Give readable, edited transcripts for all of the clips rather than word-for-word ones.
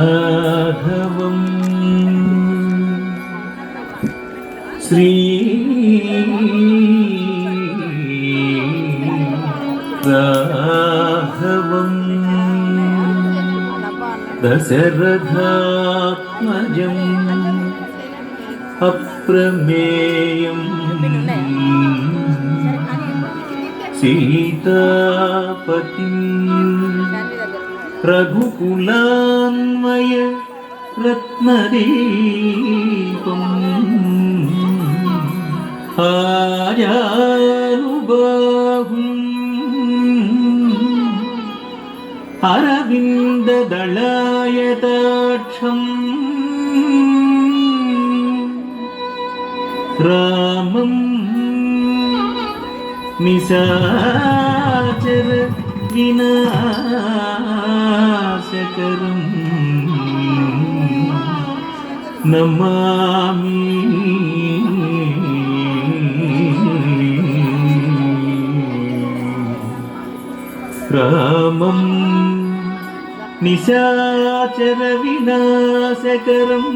श्रीराघवं श्रीराघवं दशरथात्मजम् अप्रमेयम् सीतापतिं रघुकुलान्वय रत्नदीपम् आजानुबाहुम् अरविन्ददलायताक्षम् रामम् निशाचर विनाशकरम् नमामि रामं निशाचर विनाशकरम्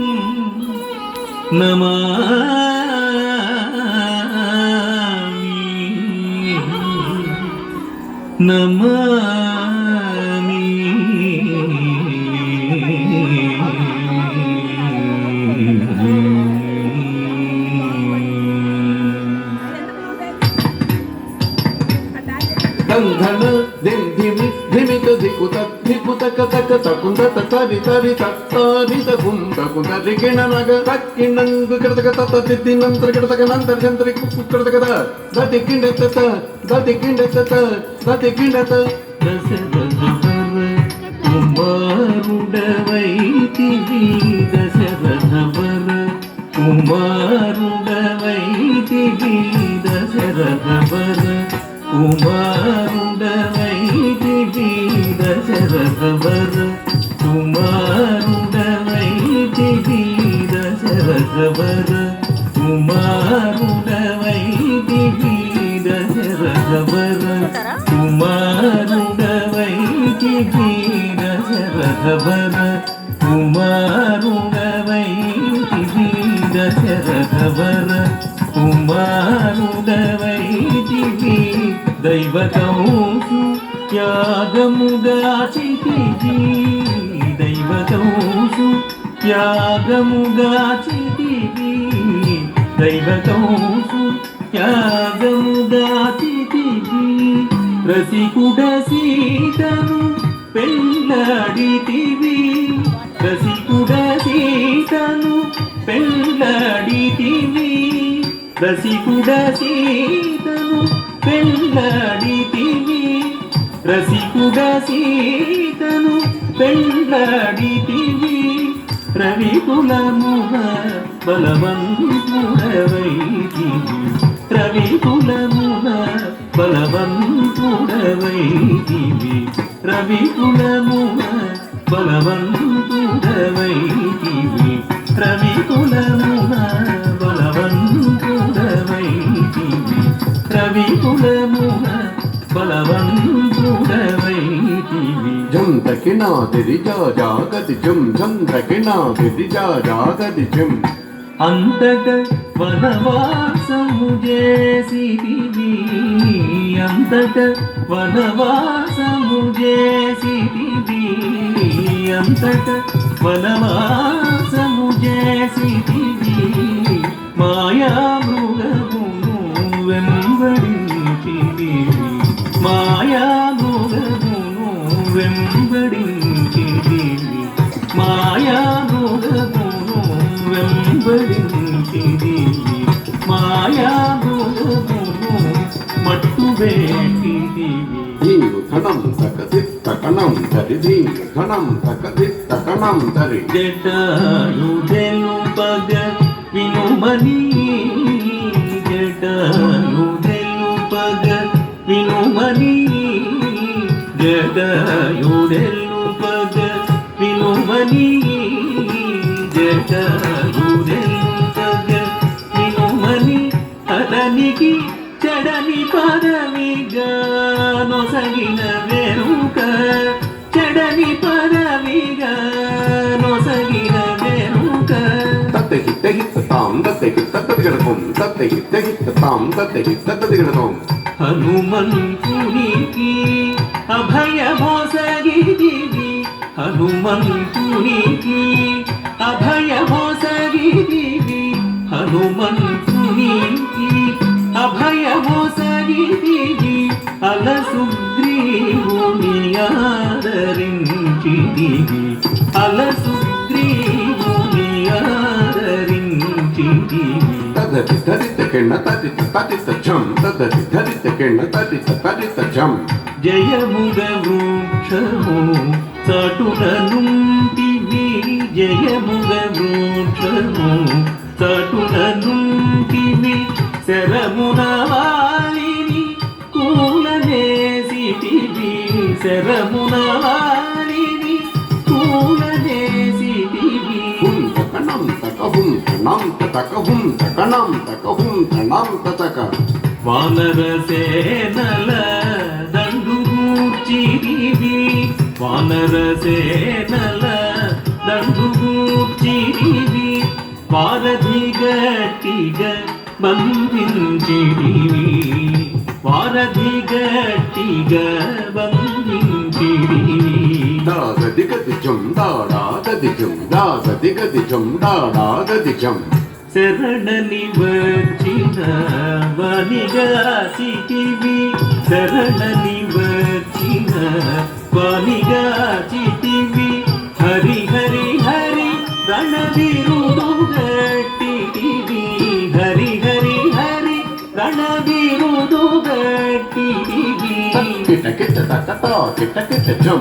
नमामि धन दिन धिमि धिमित धिकुत धिकुतक तक तकुंद तरि तरि तत्तारि तकुंद कुंदरि किणनग तक्किणंग कृतक तत तिन्नंतर कृतक नंतर जंतरि कृतक दति किंडत दति किंडत दति किंडत कुमारुडवैतिवी दशरथवर कुमारुडवैतिवी दशरथवर कुमारुडवैतिवी दशरथवर कुमारुडवैतिवी दशरथवर कुमारुडवैतिवी दशरथवर कुमारुडवैतिवी दशरथवर कुमारुडवैतिवी दशरथवर कुमारुडवैतिवी दैवतंसु यागमुगाचितिवी दैवतंसु यागमुगाचितिवी दैवतंसु यागमुगाचितिवी रसिकुड सीतनु पेल्लाडितिवी रसिकुड सीतनु पेल्लाडितिवी रसिकुड सीतनु पेल्लाडितिवी रसिकुड सीतनु पेल्लाडितिवी रविकुलमुह बलवन्पुडवैतिवी रविकुलमुह बलवन्पुडवैतिवी रविकुलमुह बलवन्पुडवैतिवी रविकुलमुह बलवन्पुडवैतिवी रविकुलमुह बलवन्पुडवैतिवी झम तकिना तिरि जागति झम झम तकिना तिरि जागति झम अंतक वनवासमु जेसितिवी अंतक वनवासमु जेसितिवी अंतक वनवासमु जेसितिवी माया मृगमुनु వెంబడించితివి మాయా మృగమును వెంబడించితివి మాయా మృగమును వెంబడించితివి మాయా మృగమును మట్టుబెట్టితివి ధీరు ధనం సకసిత్త కణం తరి ధీరు ధనం సకసిత్త కణం తరి జటాయు తెలుపగ వినుమని జటాయు తెలుపగ వినుమని జటాయు తెలుపగ వినుమని జటాయు తెలుపగ వినుమని అతనికి చెడ చెడని పదవిగా నొసగిన వెనుక చెడని పదవిగా నొసగిన వెనుక తత్తె హిత్త హిత్త తాం తత్తె హిత్త తదిగడతాం తత్తె హిత్త హిత్త తాం తత్తె హిత్త తదిగడతాం హనుమంతునికి అభయమొసగిదివి హనుమంతునికి అభయమొసగిదివి హనుమంతునికి అభయమొసగిదివి అలసుగ్రీవుని ఆదరించిదివి అలసుగ్రీవుని ఆదరించిదివి తదతి ధరిత కిణ తదిత తదిత ఝం తదతి ధరిత కిణ తదిత తదిత ఝం జయముగ వృక్షము చటుల నుంటివి జయముగ వృక్షము చటుల నుంటివి శరమున వాలిని కూలనేసిటివి శరమున వాలిని కూలనేసిటివి తకణం తకహుం తణం తకహుం తకణం తకహుం తణం తక వానర సేనల దండుగూర్చిరివి వానర సేనల దండుగూర్చిరివి వారధి గట్టిగా బంధించిరివి వారధి గట్టిగా బంధించిరివి దాగది గది ఝం దాడాగది ఝం దాగది గది ఝం దాడాగది ఝం శరణని వచ్చిన వనిగాచితివి శరణని వచ్చిన వనిగాచితివి హరి హరి హరి రణవీరుడు గట్టివి హరి హరి హరి రణవీరుడు గట్టివి కిట కిట తకతో కిట కిట ఝం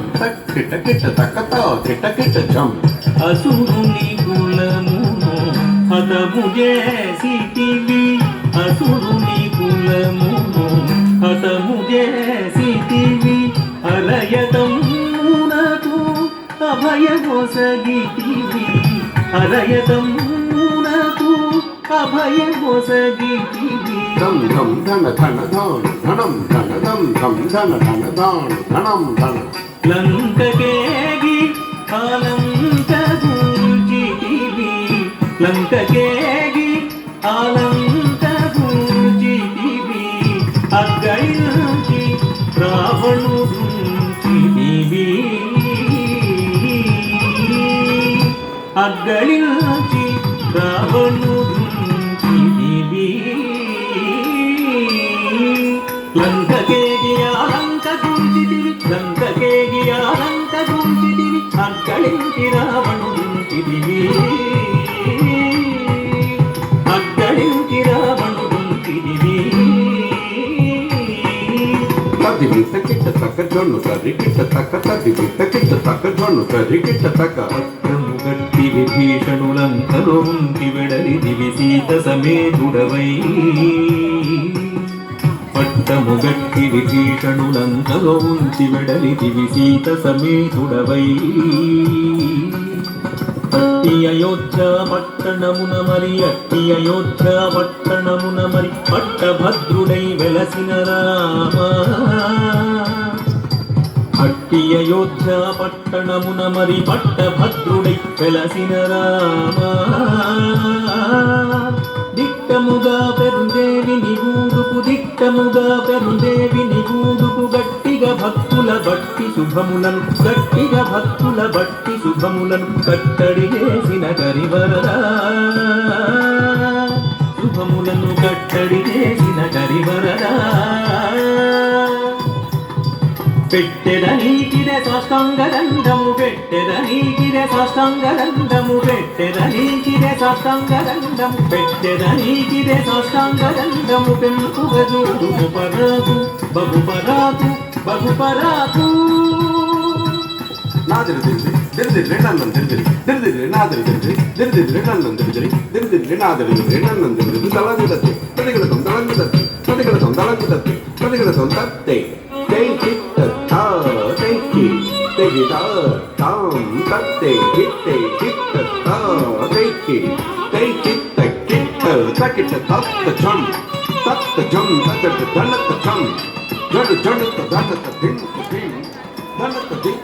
కిట కిట తకతో కిట కిట ఝం అసురుని కులమును హతము చేసితివి అసురుని కులమును హతము చేసితివి అరయతమునకు అభయమొసగితివి అరయతమునకు అభయమొసగితివి ధం ధం ధన ధన ధాన్ ధనం ధన ధం ధం ధన ధన ధాన్ ధనం ధన లంకకేగి ఆలంక గూర్చితివి లంకకేగి ఆలంక గూర్చితివి అగ్గళించి రావణుడుంచితివి అగ్గళించి రావణుడుంచితివి లంకకేగి ఆలంక గూర్చితివి లంకకేగి ఆలంక గూర్చితివి అగ్గళించి రావణుడుంచితివి అగ్గళించి రావణుడుంచితివి తది వింత కిట తక జొన్ను తరి కిట తక తది వింత కిట తక జొన్ను తరి కిట తక గట్టి విభీషణులంకలో ఉంటి వెడలిదివి సీత సమేతుడవై పట్టము గట్టి విభీషణులంకలో ఉంచి వెడలిదివి సీత సమేతుడవై అట్టి అయోధ్య పట్టణమున మరి అట్టి అయోధ్య పట్టణమున మరి పట్టభద్రుడై వెలసిన రామ అట్టి అయోధ్య పట్టణమున మరి పట్టభద్రుడై వెలసిన రామ దిట్టముగా పెరుందేవి నిగూడుకు దిట్టముగా పెరుందేవి నిగూడుకు గట్టిగా భక్తుల బట్టి శుభములను గట్టిగా భక్తుల బట్టి శుభములను కట్టడి చేసిన గరివరరా శుభములను కట్టడి చేసిన గరివరరా పెట్టెదనీకిరే సాష్టాంగదండము పెట్టెదనీకిరే సాష్టాంగదండము పెట్టెదనీకిరే సాష్టాంగదండము పెట్టెదనీకిరే సాష్టాంగదండము పెంపుగజూడు పరాకు బహుపరాకు బహుపరాకు నాదిరి దిరిదిరి నన్నం దిరిదిరి దిరిదిరి నాదిరి దిరిదిరి దిరిదిరి నన్నం దిరిదిరి దిరిదిరి నాదిరి దిరిదిరి నన్నం దిరిదిరి దళంగుదత్తి తదిగడతం దళంగుదత్తి తదిగడతం దళంగుదత్తి తదిగడతం దత్తే తెగిట తా తెగి తెగిట తాం తత్తే గిట్టే గిట్ట తా తెగి తెగిట గిట్ట తకిట తత్త ఝం ತತ್ತ ಜಂ ತತ್ತ ಧನತ್ತ ಜಂ ಜಡು ಜಡುತ್ತ ಧನತ್ತ ಧಿಂ ಧಿಂ ಧನತ್ತ ಧಿಂ